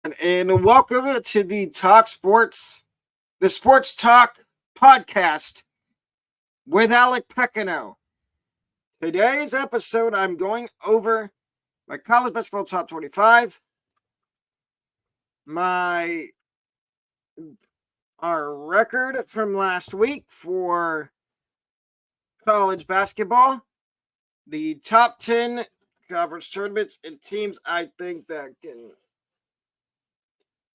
And welcome to the Sports Talk podcast with Alec Pecano. Today's episode, I'm going over my college basketball top 25, my our record from last week for college basketball, the top 10 conference tournaments and teams I think that can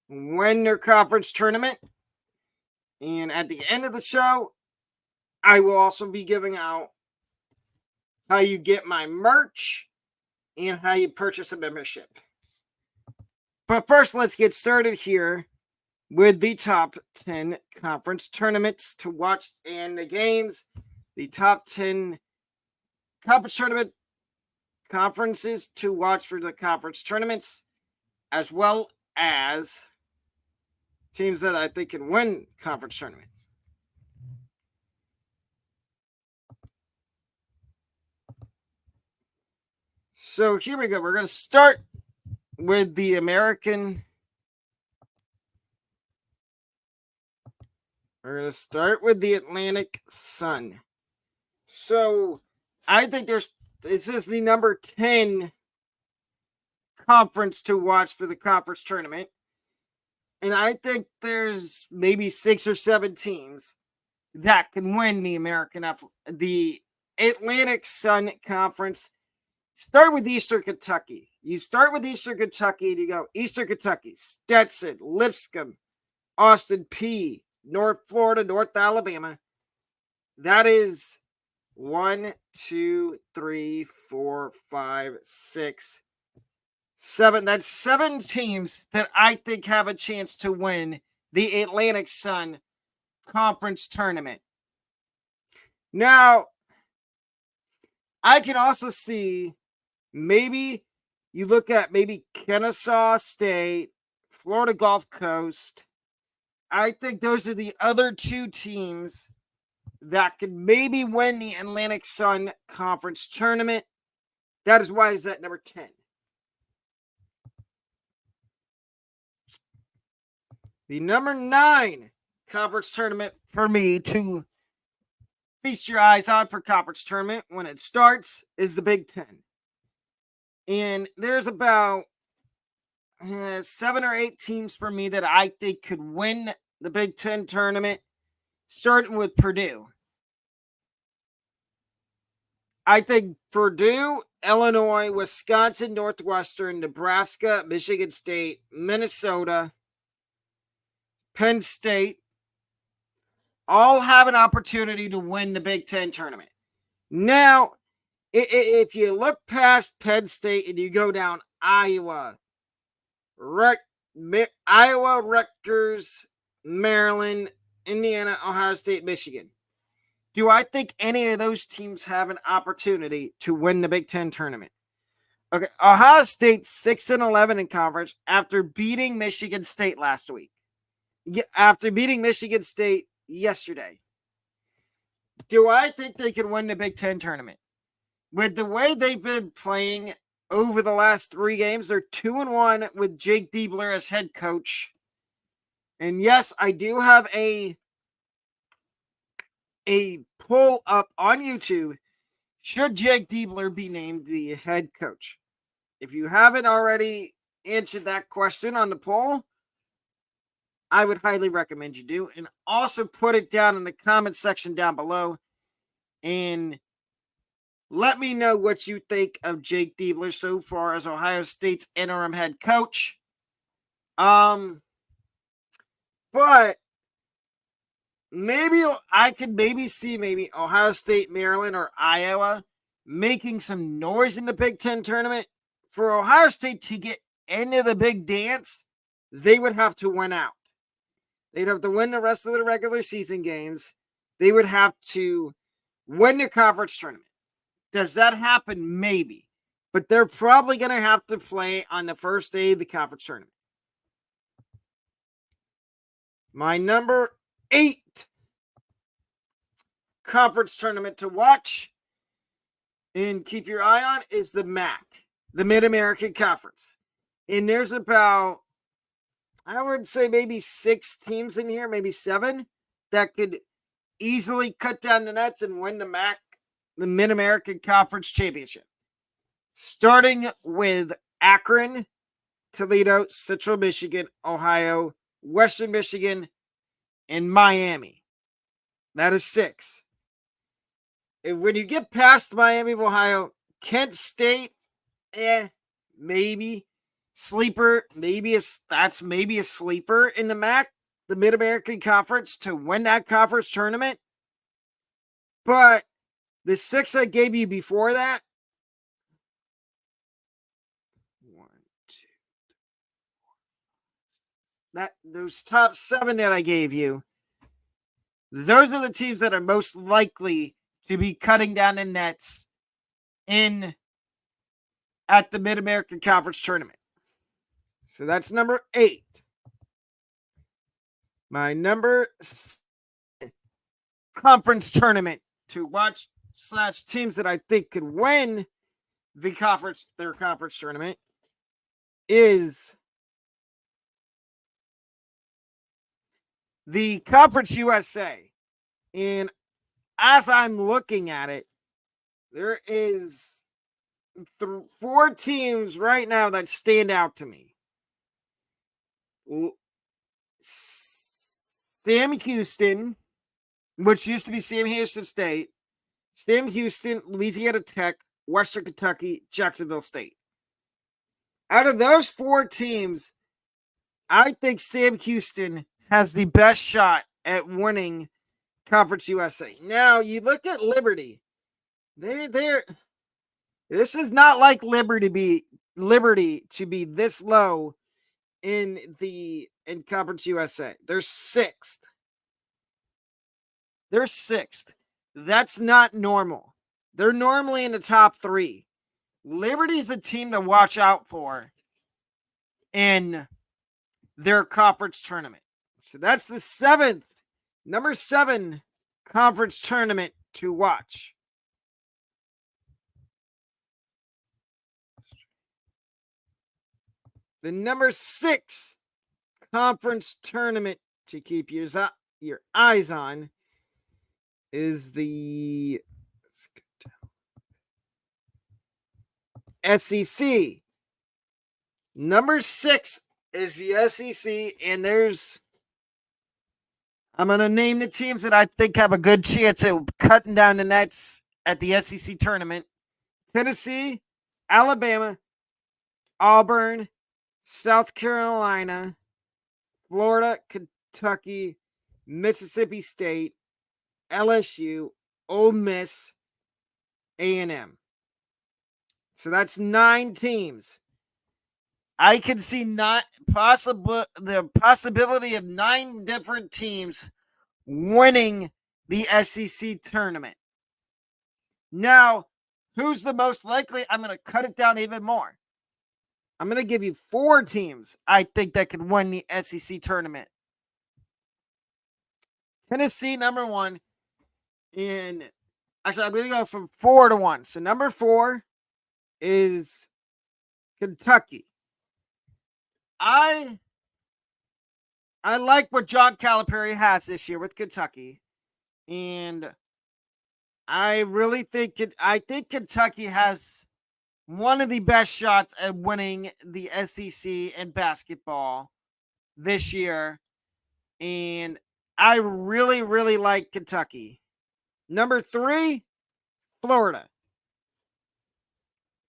win their conference tournament. And at the end of the show, I will also be giving out how you get my merch and how you purchase a membership. But first, let's get started here with the top 10 conference tournaments to watch and the games. The top 10 conference tournament conferences to watch for the conference tournaments, as well as teams that I think can win conference tournament. So here we go. We're going to start with the American. We're going to start with the Atlantic Sun. So I think this is the number 10 conference to watch for the conference tournament. And I think there's maybe 6 or 7 teams that can win the Atlantic Sun Conference. Start with Eastern Kentucky. You start with Eastern Kentucky and you go Eastern Kentucky, Stetson, Lipscomb, Austin P, North Florida, North Alabama. That is 1, 2, 3, 4, 5, 6, 7. That's 7 teams that I think have a chance to win the Atlantic Sun Conference Tournament. Now, I can also see maybe you look at maybe Kennesaw State, Florida Gulf Coast. I think those are the other 2 teams that could maybe win the Atlantic Sun Conference Tournament. That is why it's at number 10. The number 9 conference tournament for me to feast your eyes on for conference tournament when it starts is the Big Ten. And there's about 7 or 8 teams for me that I think could win the Big Ten tournament, starting with Purdue. I think Purdue, Illinois, Wisconsin, Northwestern, Nebraska, Michigan State, Minnesota, Penn State, all have an opportunity to win the Big Ten tournament. Now, if you look past Penn State and you go down Iowa, Rutgers, Maryland, Indiana, Ohio State, Michigan, do I think any of those teams have an opportunity to win the Big Ten tournament? Okay, Ohio State 6-11 in conference after beating Michigan State last week. After beating Michigan State yesterday. Do I think they can win the Big Ten tournament? With the way they've been playing over the last 3 games, they're 2-1 with Jake Diebler as head coach. And yes, I do have a poll up on YouTube. Should Jake Diebler be named the head coach? If you haven't already answered that question on the poll, I would highly recommend you do. And also put it down in the comment section down below. And let me know what you think of Jake Diebler so far as Ohio State's interim head coach. But maybe I could see Ohio State, Maryland, or Iowa making some noise in the Big Ten tournament. For Ohio State to get into the big dance, they would have to win out. They'd have to win the rest of the regular season games. They would have to win the conference tournament. Does that happen? Maybe. But they're probably going to have to play on the first day of the conference tournament. My number 8 conference tournament to watch and keep your eye on is the MAC, the Mid-American Conference. And there's about I would say maybe 6 teams in here, maybe 7, that could easily cut down the nets and win the Mid-American Conference Championship. Starting with Akron, Toledo, Central Michigan, Ohio, Western Michigan, and Miami. That is 6. And when you get past Miami of Ohio, Kent State, maybe. Sleeper, that's maybe a sleeper in the MAC, the Mid-American Conference, to win that conference tournament. But the 6 I gave you before that, 1, 2, those top 7 that I gave you, those are the teams that are most likely to be cutting down the nets at the Mid-American Conference tournament. So that's number 8. My number 6 conference tournament to watch / teams that I think could win their conference tournament is the Conference USA. And as I'm looking at it, there is 4 teams right now that stand out to me. Sam Houston, which used to be Sam Houston State, Sam Houston, Louisiana Tech, Western Kentucky, Jacksonville State. Out of those 4 teams, I think Sam Houston has the best shot at winning Conference USA. Now, you look at Liberty. This is not like Liberty to be this low in Conference USA. They're 6th. They're 6th. That's not normal. They're normally in the top 3. Liberty's a team to watch out for in their conference tournament. So that's the number 7 conference tournament to watch. The number 6 conference tournament to keep your eyes on is the SEC. Number 6 is the SEC, and I'm going to name the teams that I think have a good chance of cutting down the nets at the SEC tournament. Tennessee, Alabama, Auburn, South Carolina, Florida, Kentucky, Mississippi State, LSU, Ole Miss, A&M. So that's 9 teams. I can see the possibility of 9 different teams winning the SEC tournament. Now, who's the most likely? I'm going to cut it down even more. I'm going to give you 4 teams I think that could win the SEC tournament. Tennessee, number 1. And actually, I'm going to go from 4 to 1. So number 4 is Kentucky. I like what John Calipari has this year with Kentucky. And I really think Kentucky has one of the best shots at winning the SEC in basketball this year. And I really, really like Kentucky. Number 3, Florida.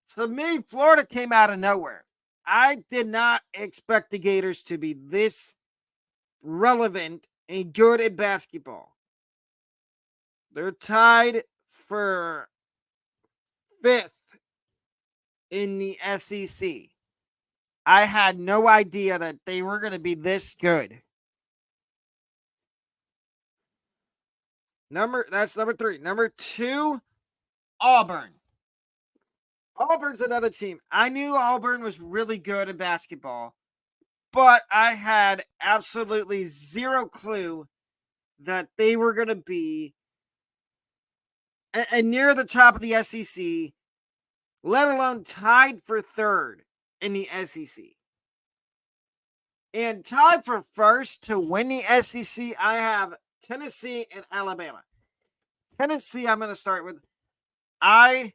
So to me, Florida came out of nowhere. I did not expect the Gators to be this relevant and good at basketball. They're tied for 5th in the SEC. I had no idea that they were going to be this good. That's number 3. Number 2, Auburn. Auburn's another team. I knew Auburn was really good in basketball, but I had absolutely zero clue that they were going to be near the top of the SEC, let alone tied for 3rd in the SEC. And tied for first to win the SEC, I have Tennessee and Alabama. Tennessee, I'm going to start with. I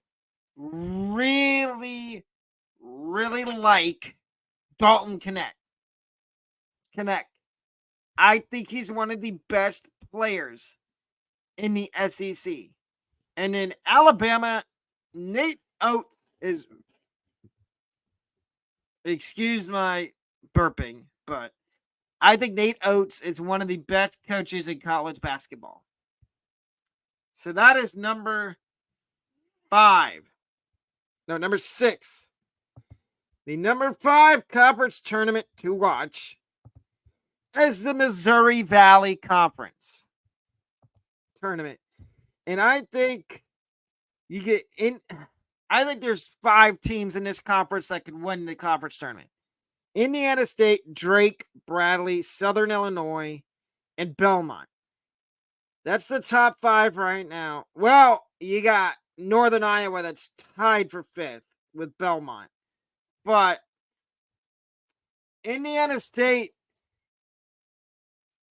really, really like Dalton Connect. I think he's one of the best players in the SEC. And in Alabama, Nate Oates is, excuse my burping, but I think Nate Oates is one of the best coaches in college basketball. So that is number 5. No, number 6. The number 5 conference tournament to watch is the Missouri Valley Conference tournament. And I think I think there's 5 teams in this conference that could win the conference tournament. Indiana State, Drake, Bradley, Southern Illinois, and Belmont. That's the top 5 right now. Well, you got Northern Iowa that's tied for 5th with Belmont. But Indiana State,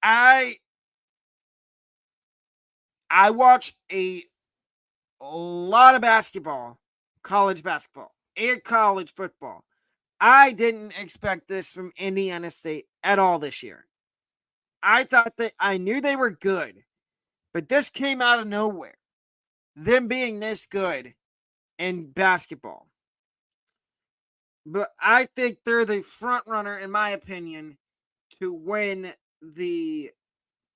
I watch a lot of basketball, college basketball, and college football. I didn't expect this from Indiana State at all this year. I knew they were good, but this came out of nowhere. Them being this good in basketball. But I think they're the front runner, in my opinion, to win the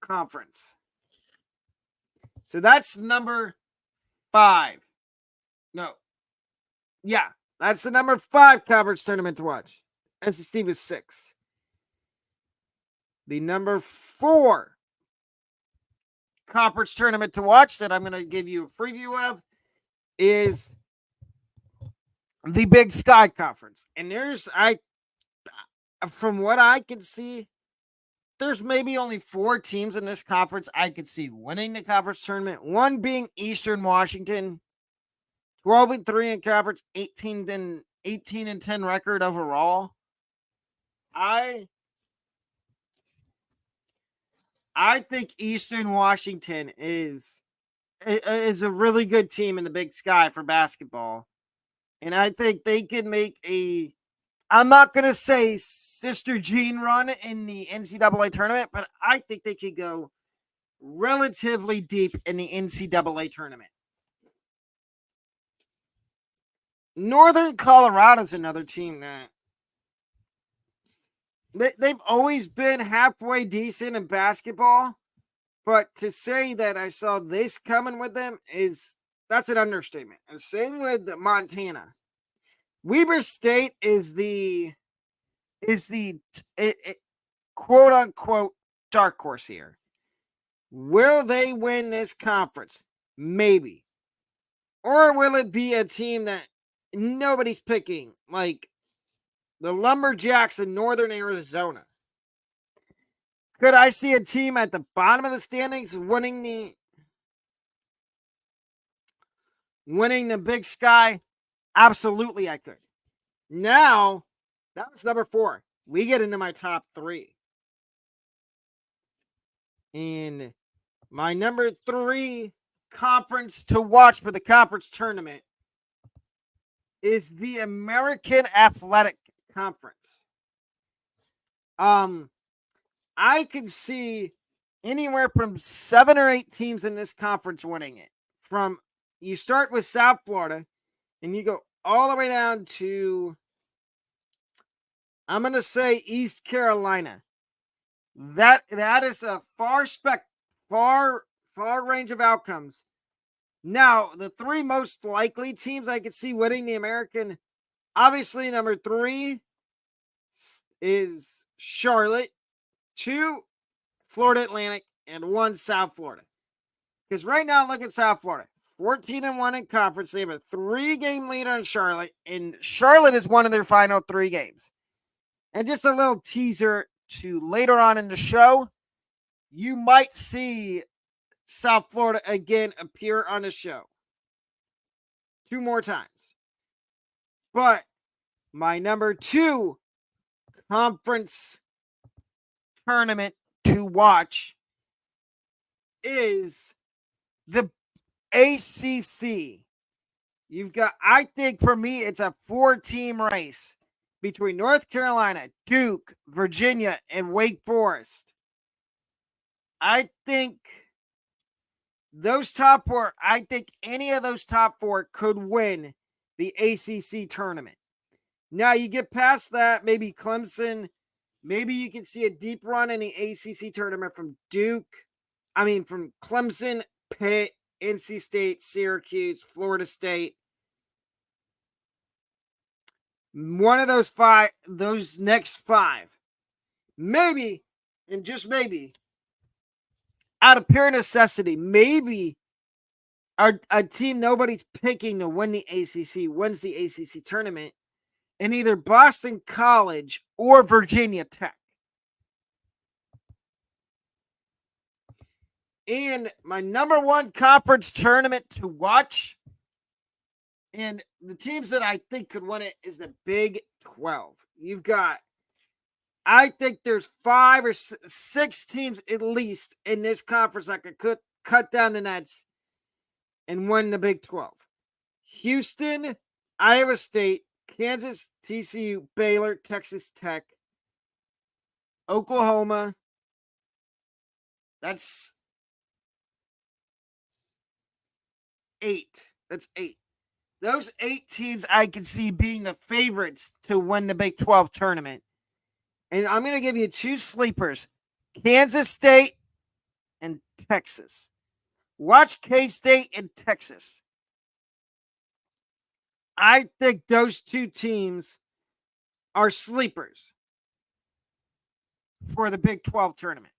conference. So that's number 5. No. Yeah, that's the number 5 conference tournament to watch. SEC was 6. The number 4 conference tournament to watch that I'm going to give you a preview of is the Big Sky Conference. And from what I can see, there's maybe only 4 teams in this conference I could see winning the conference tournament. One being Eastern Washington, 12-3 in conference, 18-10 record overall. I think Eastern Washington is a really good team in the Big Sky for basketball. And I think they can make I'm not going to say Sister Jean run in the NCAA tournament, but I think they could go relatively deep in the NCAA tournament. Northern Colorado is another team that they've always been halfway decent in basketball, but to say that I saw this coming with them that's an understatement. And same with Montana. Weber State is the quote unquote dark horse here. Will they win this conference? Maybe. Or will it be a team that nobody's picking, like the Lumberjacks in Northern Arizona? Could I see a team at the bottom of the standings winning the Big Sky? Absolutely, I could. Now, that was number 4. We get into my top 3. And my number 3 conference to watch for the conference tournament is the American Athletic Conference. I could see anywhere from 7 or 8 teams in this conference winning it. You start with South Florida and you go all the way down to, I'm going to say, East Carolina. That is a far range of outcomes. Now, the 3 most likely teams I could see winning the American, obviously number 3 is Charlotte, 2 Florida Atlantic, and 1 South Florida. Because right now, look at South Florida. 14-1 in conference. They have a 3-game lead on Charlotte, and Charlotte has won in their final 3 games. And just a little teaser to later on in the show, you might see South Florida again appear on the show 2 more times. But my number 2 conference tournament to watch is the ACC. You've got, I think for me, it's a 4-team race between North Carolina, Duke, Virginia, and Wake Forest. I think those top four, I think any of those top four could win the ACC tournament. Now you get past that, maybe Clemson, maybe you can see a deep run in the ACC tournament from from Clemson, Pitt, NC State, Syracuse, Florida State. One of those next five, maybe, and just maybe, out of pure necessity, maybe a team nobody's picking to win the ACC wins the ACC tournament in either Boston College or Virginia Tech. And my number one conference tournament to watch, and the teams that I think could win it, is the Big 12. You've got, I think there's 5 or 6 teams at least in this conference that could cut down the nets and win the Big 12. Houston, Iowa State, Kansas, TCU, Baylor, Texas Tech, Oklahoma. That's 8. That's 8. Those 8 teams I can see being the favorites to win the Big 12 tournament. And I'm going to give you 2 sleepers, Kansas State and Texas. Watch K-State and Texas. I think those 2 teams are sleepers for the Big 12 tournament.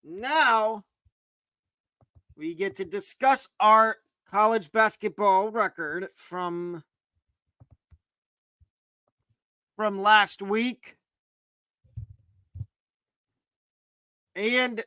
Now, we get to discuss our college basketball record from last week. And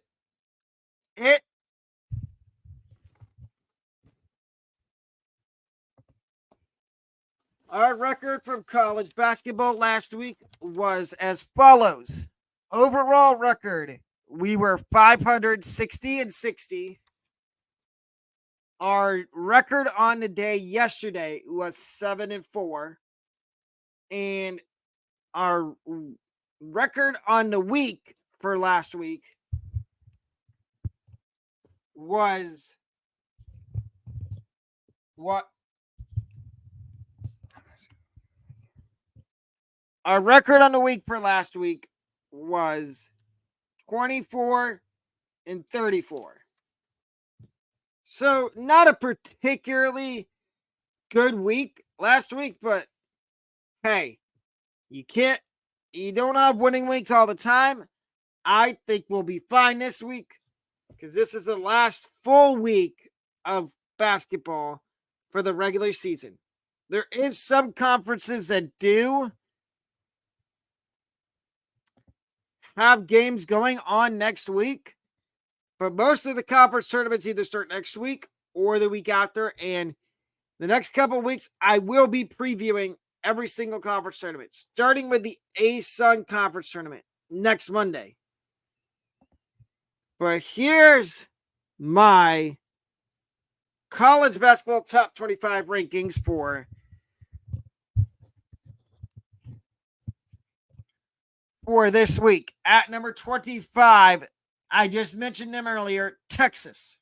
our record from college basketball last week was as follows. Overall record, we were 560-60. Our record on the day yesterday was 7-4. And our record on the week for last week was what? Our record on the week for last week was 24-34. So not a particularly good week last week, but hey, you don't have winning weeks all the time. I think we'll be fine this week because this is the last full week of basketball for the regular season. There is some conferences that do have games going on next week, but most of the conference tournaments either start next week or the week after. And the next couple of weeks, I will be previewing every single conference tournament, starting with the ASUN conference tournament next Monday. But here's my college basketball top 25 rankings for this week. At number 25, I just mentioned them earlier, Texas.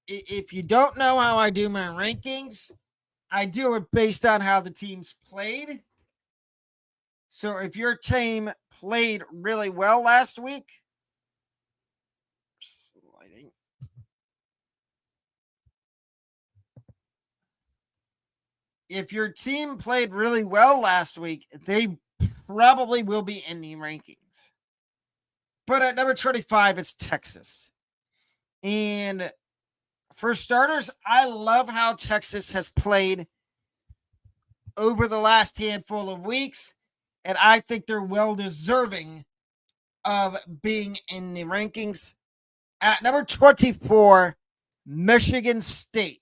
If you don't know how I do my rankings, I do it based on how the teams played. So if your team played really well last week, if your team played really well last week, they probably will be in the rankings. But at number 25, it's Texas. And for starters, I love how Texas has played over the last handful of weeks. And I think they're well deserving of being in the rankings. At number 24, Michigan State.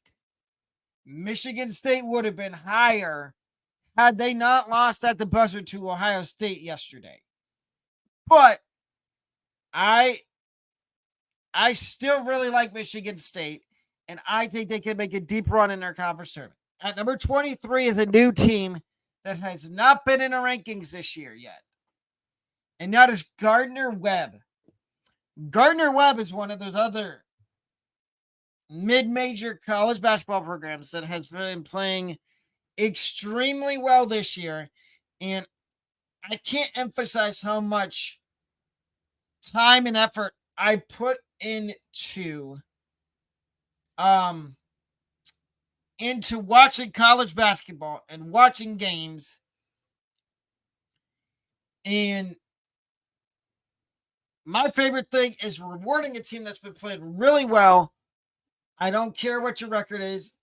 Michigan State would have been higher had they not lost at the buzzer to Ohio State yesterday. But I still really like Michigan State, and I think they can make a deep run in their conference tournament. At number 23 is a new team that has not been in the rankings this year yet, and that is Gardner-Webb. Gardner-Webb is one of those other mid-major college basketball programs that has been playing extremely well this year, and I can't emphasize how much time and effort I put into watching college basketball and watching games. And my favorite thing is rewarding a team that's been playing really well. I don't care what your record is.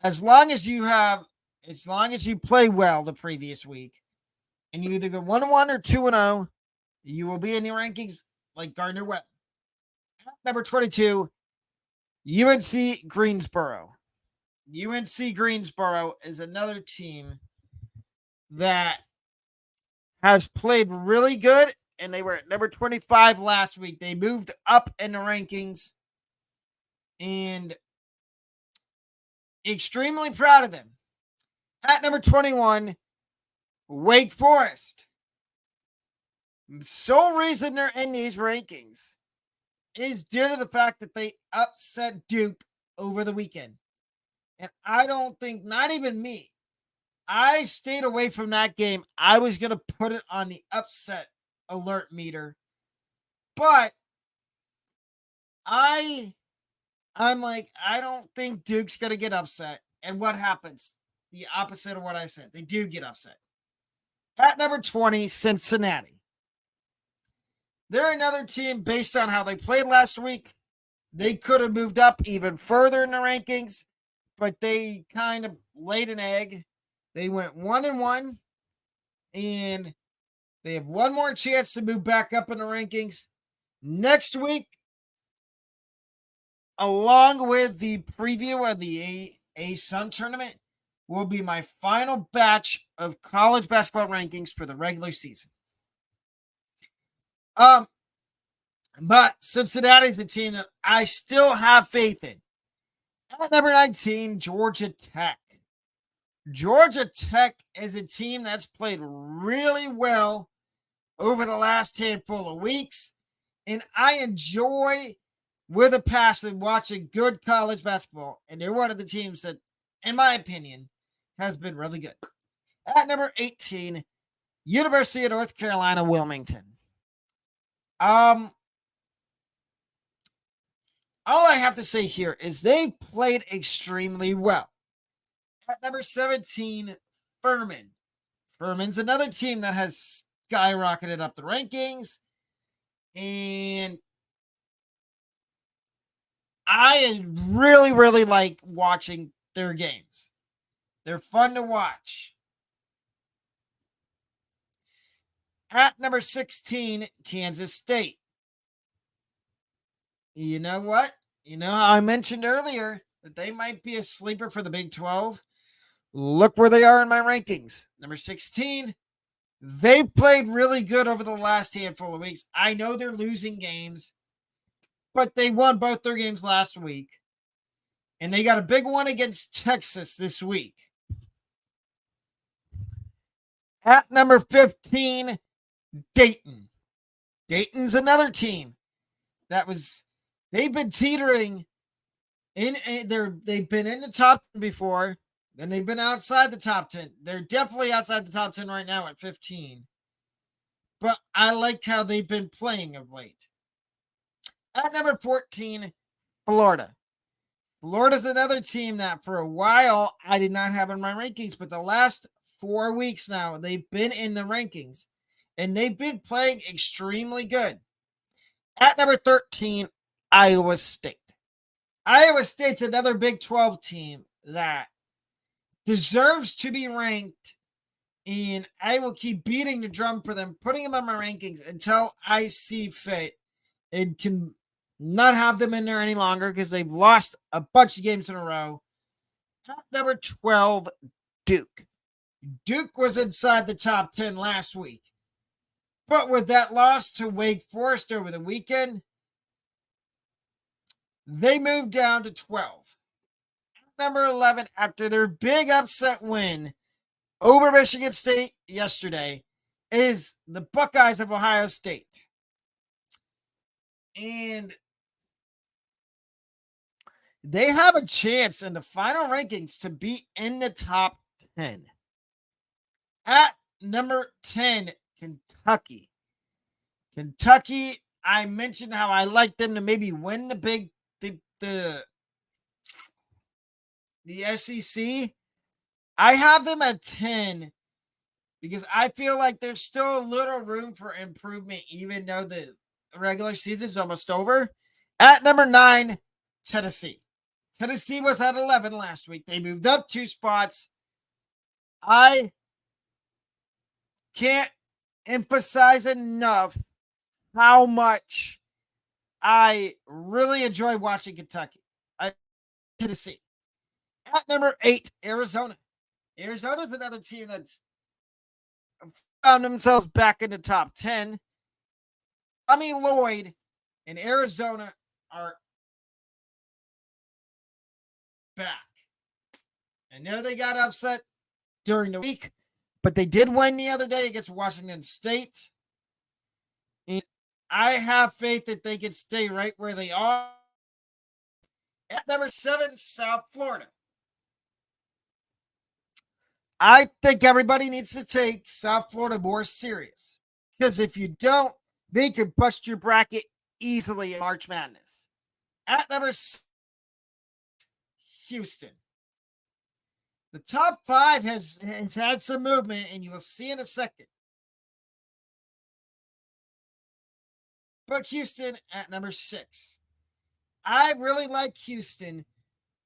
As long as you play well the previous week, and you either go 1-1 or 2-0, you will be in the rankings like Gardner-Webb. Number 22, UNC Greensboro. UNC Greensboro is another team that has played really good, and they were at number 25 last week. They moved up in the rankings, and extremely proud of them. At number 21, Wake Forest. Sole reason they're in these rankings is due to the fact that they upset Duke over the weekend. And I don't think, not even me, I stayed away from that game. I was going to put it on the upset alert meter. But I'm like, I don't think Duke's going to get upset. And what happens? The opposite of what I said. They do get upset. At number 20, Cincinnati. They're another team based on how they played last week. They could have moved up even further in the rankings, but they kind of laid an egg. They went 1-1, and they have one more chance to move back up in the rankings. Next week, along with the preview of the ASUN tournament, will be my final batch of college basketball rankings for the regular season. But Cincinnati's a team that I still have faith in. At number 19, Georgia Tech. Georgia Tech is a team that's played really well over the last handful of weeks, and I enjoy with a passion watching good college basketball, and they're one of the teams that, in my opinion, has been really good. At number 18, University of North Carolina, Wilmington. All I have to say here is they've played extremely well. At number 17, Furman. Furman's another team that has skyrocketed up the rankings, and I really, really like watching their games. They're fun to watch. At number 16, Kansas State. You know what? You know how I mentioned earlier that they might be a sleeper for the Big 12? Look where they are in my rankings. Number 16, they've played really good over the last handful of weeks. I know they're losing games, but they won both their games last week. And they got a big one against Texas this week. At number 15, Dayton. Dayton's another team that they've been teetering they've been in the top 10 before, then they've been outside the top 10. They're definitely outside the top 10 right now at 15. But I like how they've been playing of late. At number 14, Florida. Florida's another team that for a while I did not have in my rankings, but the last 4 weeks now, they've been in the rankings, and they've been playing extremely good. At number 13, Iowa State. Iowa State's another Big 12 team that deserves to be ranked, and I will keep beating the drum for them, putting them on my rankings until I see fit and can not have them in there any longer because they've lost a bunch of games in a row. At number 12, Duke. Duke was inside the top 10 last week. But with that loss to Wake Forest over the weekend, they moved down to 12. Number 11, after their big upset win over Michigan State yesterday, is the Buckeyes of Ohio State. And they have a chance in the final rankings to be in the top 10. At number 10, Kentucky. Kentucky, I mentioned how I like them to maybe win the SEC. I have them at 10 because I feel like there's still a little room for improvement, even though the regular season is almost over. At number 9, Tennessee. Tennessee was at 11 last week. They moved up 2 spots. I can't emphasize enough how much I really enjoy watching Tennessee. At number 8, Arizona. Arizona's another team that's found themselves back in the top 10. Tommy Lloyd and Arizona are back. I know they got upset during the week, but they did win the other day against Washington State. And I have faith that they can stay right where they are. At number 7, South Florida. I think everybody needs to take South Florida more serious. Because if you don't, they can bust your bracket easily in March Madness. At number 6, Houston. The top 5 has had some movement, and you will see in a second. But Houston at number 6. I really like Houston,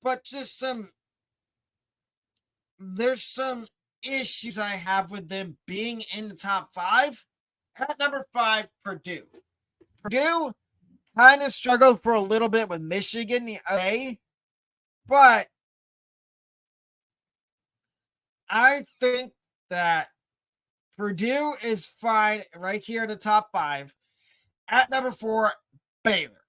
but there's some issues I have with them being in the top 5. At number 5, Purdue. Purdue kind of struggled for a little bit with Michigan the other day, but I think that Purdue is fine right here in the top 5. At number 4, Baylor.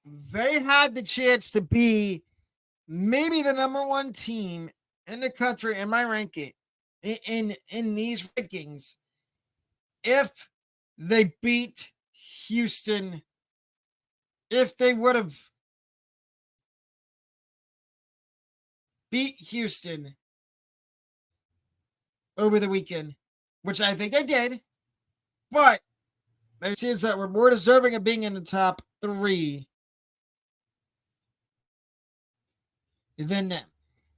They had the chance to be maybe the number 1 team in the country in my ranking, in these rankings, if they beat Houston, if they would have beat Houston over the weekend, which I think they did, but there's teams that were more deserving of being in the top 3 than them.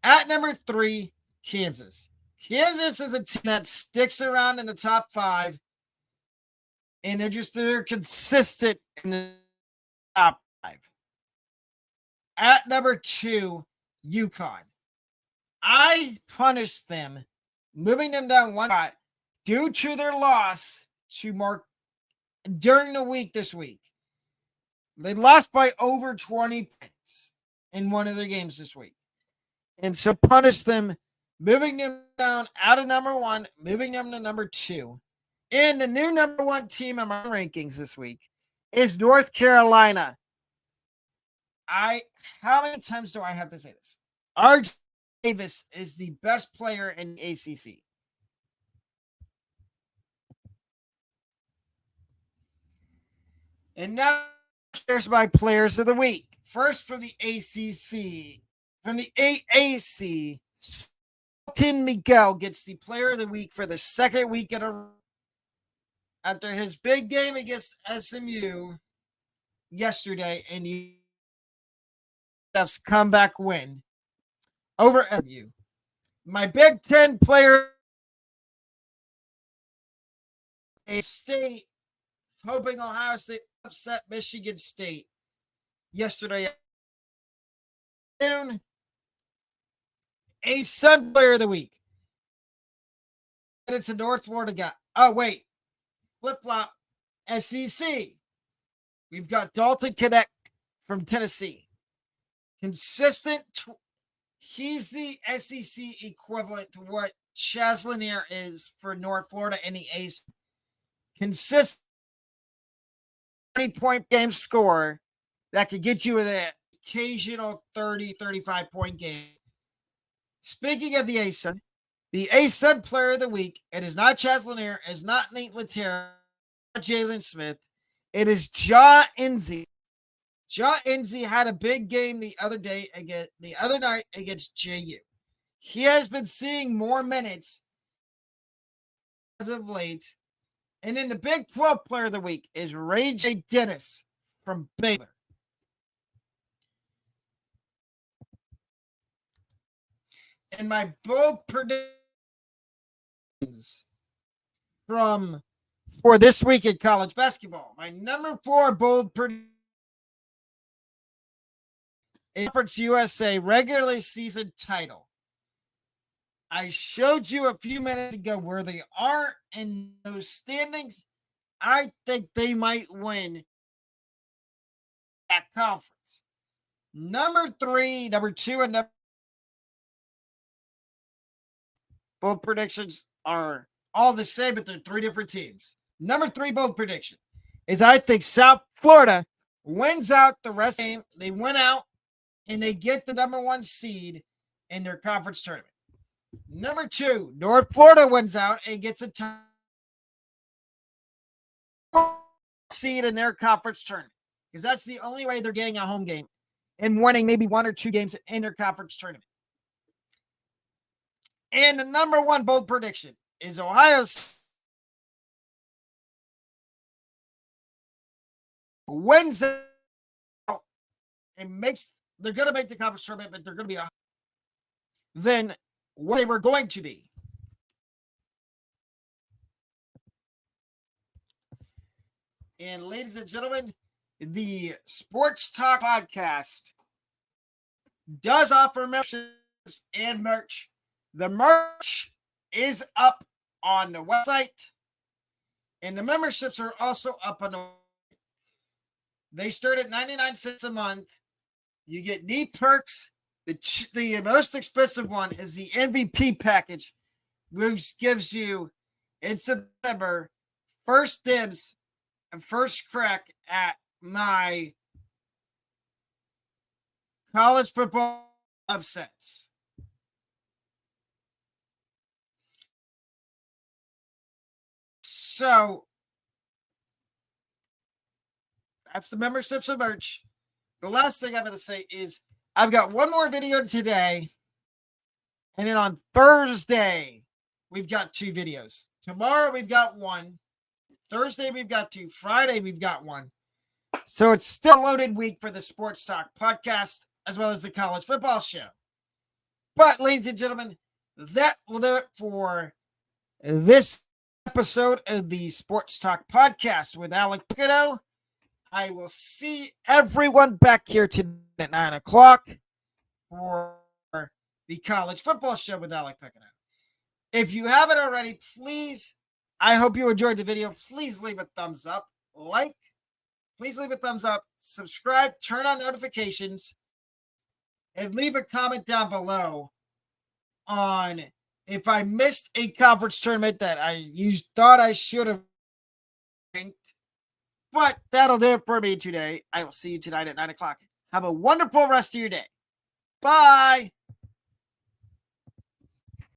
At number 3, Kansas. Kansas is a team that sticks around in the top 5, and they're consistent in the top 5. At number 2, UConn. I punished them, moving them down 1 spot due to their loss to Mark during the week this week. They lost by over 20 points in one of their games this week. And so punished them, moving them down out of number 1, moving them to number 2. And the new number 1 team in my rankings this week is North Carolina. How many times do I have to say this? RJ Davis is the best player in the ACC. And now here's my players of the week. First from the ACC, from the AAC, Tim Miguel gets the player of the week for the second week in a row after his big game against SMU yesterday and UCF's comeback win over SMU. My Big Ten player, a State, hoping Ohio State upset Michigan State yesterday afternoon. A Sun player of the week. And it's a North Florida guy. Oh, wait. Flip-flop. SEC. We've got Dalton Knecht from Tennessee. consistent. He's the SEC equivalent to what Chaz Lanier is for North Florida in the ACE. Consistent 20-point game score that could get you with an occasional 30, 35-point game. Speaking of the ASUN, the ASUN player of the week, it is not Chaz Lanier, it is not Nate Laterra, not Jalen Smith. It is Ja Enzi. Ja Enzi had a big game the other night against JU. He has been seeing more minutes as of late. And in the Big 12 player of the week is Ray J. Dennis from Baylor. And my bold predictions for this week in college basketball. My number 4 bold prediction is Conference USA regular season title. I showed you a few minutes ago where they are in those standings. I think they might win that conference. Number 3, number 2, and number bold predictions are all the same, but they're 3 different teams. Number 3 bold prediction is I think South Florida wins out the rest of the game. They win out and they get the number 1 seed in their conference tournament. Number 2, North Florida wins out and gets a top seed in their conference tournament because that's the only way they're getting a home game and winning maybe 1 or 2 games in their conference tournament. And the number 1 bold prediction is Ohio wins out and they're going to make the conference tournament, but they're going to be than what they were going to be. And ladies and gentlemen, the Sports Talk podcast does offer memberships and merch. The merch is up on the website, and the memberships are also up on the website. They start at 99 cents a month. You get neat perks. The most expensive one is the MVP package, which gives you, in September, first dibs and first crack at my college football upsets. So, that's the memberships and merch. The last thing I'm going to say is I've got one more video today, and then on Thursday, we've got 2 videos. Tomorrow, we've got 1. Thursday, we've got 2. Friday, we've got 1. So it's still a loaded week for the Sports Talk podcast, as well as the college football show. But, ladies and gentlemen, that will do it for this episode of the Sports Talk podcast with Alec Picado. I will see everyone back here tonight at 9 o'clock for the college football show with Alec Picado. If you haven't already, please, I hope you enjoyed the video. Please leave a thumbs up, please leave a thumbs up, subscribe, turn on notifications, and leave a comment down below on if I missed a conference tournament that you thought I should have ranked. But that'll do it for me today. I will see you tonight at 9 o'clock. Have a wonderful rest of your day. Bye.